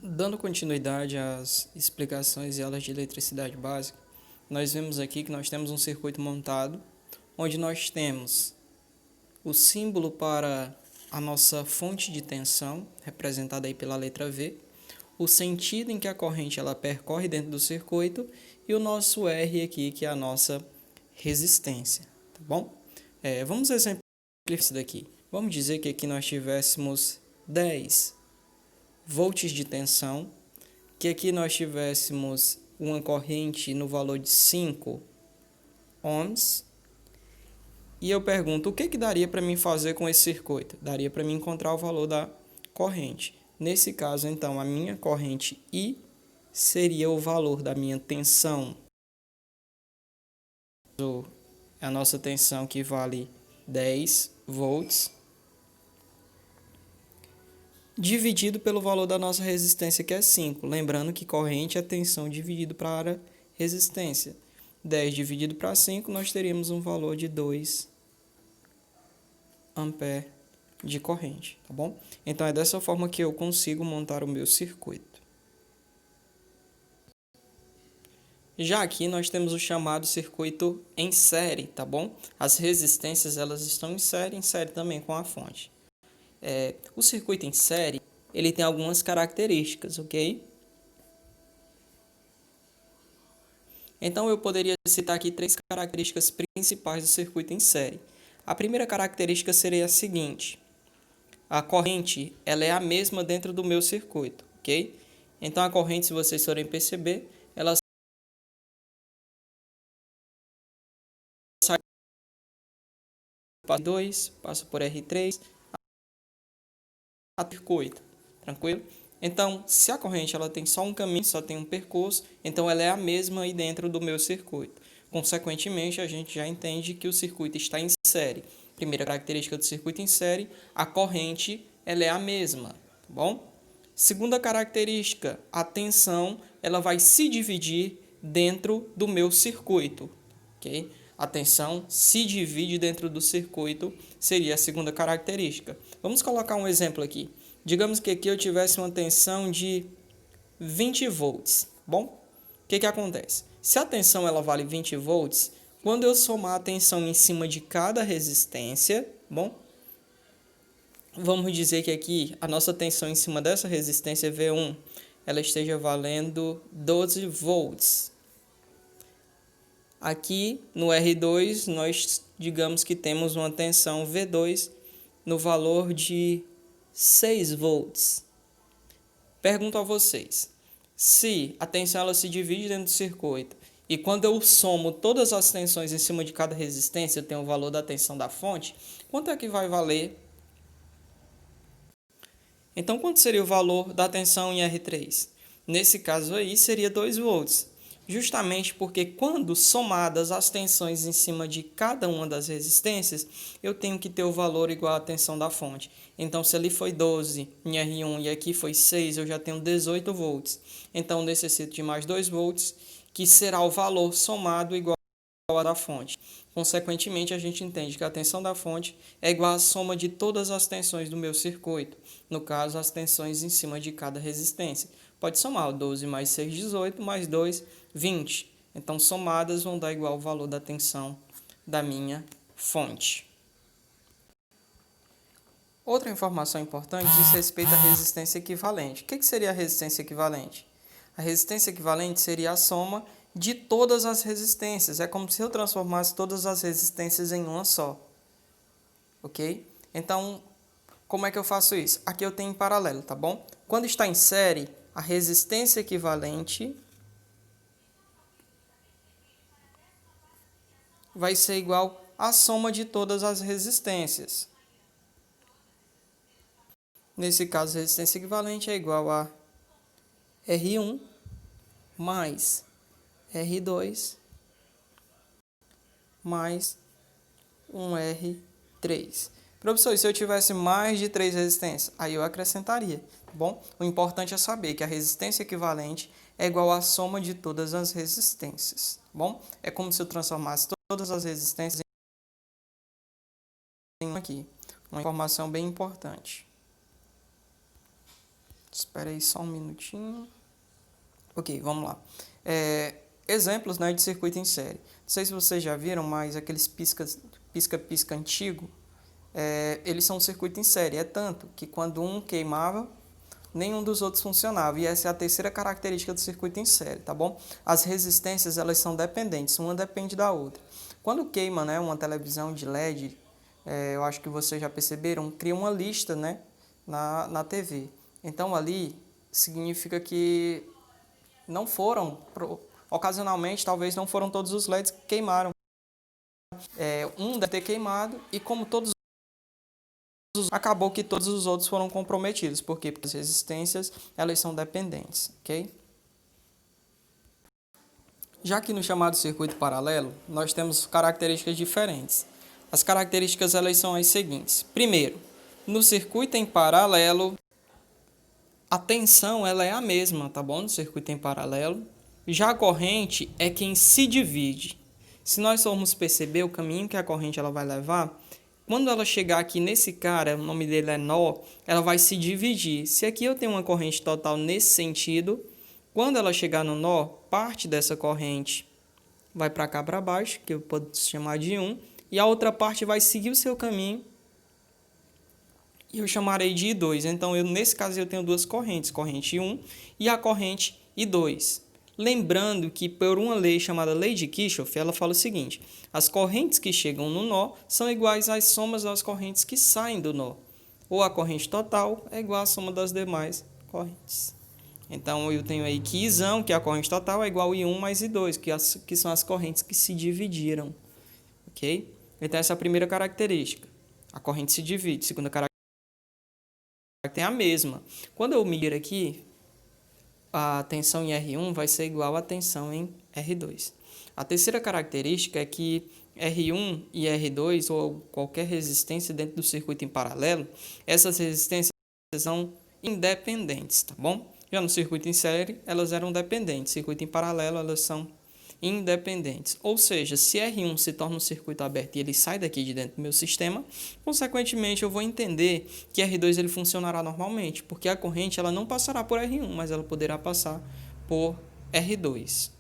Dando continuidade às explicações e aulas de eletricidade básica, nós vemos aqui que nós temos um circuito montado, onde nós temos o símbolo para a nossa fonte de tensão, representada aí pela letra V, o sentido em que a corrente ela percorre dentro do circuito e o nosso R aqui, que é a nossa resistência, tá bom? Vamos exemplificar isso daqui. Vamos dizer que aqui nós tivéssemos 10 volts de tensão, que aqui nós tivéssemos uma corrente no valor de 5 ohms. E eu pergunto, o que daria para mim fazer com esse circuito? Daria para mim encontrar o valor da corrente. Nesse caso, então, a minha corrente I seria o valor da minha tensão. A nossa tensão que vale 10 volts, dividido pelo valor da nossa resistência, que é 5. Lembrando que corrente é tensão dividido para resistência. 10 dividido para 5, nós teríamos um valor de 2 ampere de corrente, tá bom? Então, é dessa forma que eu consigo montar o meu circuito. Já aqui nós temos o chamado circuito em série, tá bom? As resistências elas estão em série também com a fonte. O circuito em série, ele tem algumas características, ok? Então, eu poderia citar aqui 3 características principais do circuito em série. A primeira característica seria a seguinte: a corrente ela é a mesma dentro do meu circuito, ok? Então, a corrente, se vocês forem perceber, ela sai por R2, passa por R3, a circuito, tranquilo? Então, se a corrente ela tem só um caminho, só tem um percurso, então ela é a mesma aí dentro do meu circuito. Consequentemente, a gente já entende que o circuito está em série. Primeira característica do circuito em série, a corrente ela é a mesma, tá bom? Segunda característica, a tensão ela vai se dividir dentro do meu circuito, ok? A tensão se divide dentro do circuito, seria a segunda característica. Vamos colocar um exemplo aqui. Digamos que aqui eu tivesse uma tensão de 20 volts, bom? O que acontece? Se a tensão ela vale 20 volts, quando eu somar a tensão em cima de cada resistência, bom? Vamos dizer que aqui a nossa tensão em cima dessa resistência V1, ela esteja valendo 12 volts. Aqui no R2, nós digamos que temos uma tensão V2 no valor de 6 volts. Pergunto a vocês, se a tensão ela se divide dentro do circuito e quando eu somo todas as tensões em cima de cada resistência, eu tenho o valor da tensão da fonte, quanto é que vai valer? Então, quanto seria o valor da tensão em R3? Nesse caso aí, seria 2 volts. Justamente porque quando somadas as tensões em cima de cada uma das resistências, eu tenho que ter o valor igual à tensão da fonte. Então, se ali foi 12 em R1 e aqui foi 6, eu já tenho 18 volts. Então, necessito de mais 2 volts, que será o valor somado igual à da fonte. Consequentemente, a gente entende que a tensão da fonte é igual à soma de todas as tensões do meu circuito. No caso, as tensões em cima de cada resistência. Pode somar 12 mais 6, 18, mais 2, 20. Então, somadas vão dar igual ao valor da tensão da minha fonte. Outra informação importante diz respeito à resistência equivalente. O que seria a resistência equivalente? A resistência equivalente seria a soma de todas as resistências. É como se eu transformasse todas as resistências em uma só. Ok? Então, como é que eu faço isso? Aqui eu tenho em paralelo, tá bom? Quando está em série, a resistência equivalente vai ser igual à soma de todas as resistências. Nesse caso, a resistência equivalente é igual a R1 mais R2 mais um R3. Professor, e se eu tivesse mais de 3 resistências? Aí eu acrescentaria, tá bom? O importante é saber que a resistência equivalente é igual à soma de todas as resistências, tá bom? É como se eu transformasse todas as resistências em aqui. Uma informação bem importante. Espera aí só um minutinho. Ok, vamos lá. Exemplos, né, de circuito em série. Não sei se vocês já viram, mas aqueles pisca-pisca antigo, eles são um circuito em série. É tanto que quando um queimava, nenhum dos outros funcionava. E essa é a terceira característica do circuito em série, tá bom? As resistências, elas são dependentes, uma depende da outra. Quando queima, né, uma televisão de LED, eu acho que vocês já perceberam, cria uma lista, né, na TV. Então, ali significa que não foram, ocasionalmente, talvez não foram todos os LEDs que queimaram. Um deve ter queimado e como todos acabou que todos os outros foram comprometidos. Por quê? Porque as resistências, elas são dependentes, ok? Já que no chamado circuito paralelo, nós temos características diferentes. As características, elas são as seguintes. Primeiro, no circuito em paralelo, a tensão ela é a mesma, tá bom? No circuito em paralelo. Já a corrente é quem se divide. Se nós formos perceber o caminho que a corrente ela vai levar, quando ela chegar aqui nesse cara, o nome dele é nó, ela vai se dividir. Se aqui eu tenho uma corrente total nesse sentido, quando ela chegar no nó, parte dessa corrente vai para cá para baixo, que eu posso chamar de 1, e a outra parte vai seguir o seu caminho, e eu chamarei de I2. Então, nesse caso, eu tenho duas correntes, corrente I1 e a corrente I2. Lembrando que, por uma lei chamada Lei de Kirchhoff, ela fala o seguinte: as correntes que chegam no nó são iguais às somas das correntes que saem do nó. Ou a corrente total é igual à soma das demais correntes. Então, eu tenho aí que I, que é a corrente total, é igual a I1 mais I2, que são as correntes que se dividiram. Ok? Então, essa é a primeira característica. A corrente se divide. Segunda característica é a mesma. Quando eu medir aqui, a tensão em R1 vai ser igual à tensão em R2. A terceira característica é que R1 e R2, ou qualquer resistência dentro do circuito em paralelo, essas resistências são independentes, tá bom? Já no circuito em série, elas eram dependentes. Circuito em paralelo, elas são independentes. Ou seja, se R1 se torna um circuito aberto e ele sai daqui de dentro do meu sistema, consequentemente eu vou entender que R2 ele funcionará normalmente, porque a corrente ela não passará por R1, mas ela poderá passar por R2.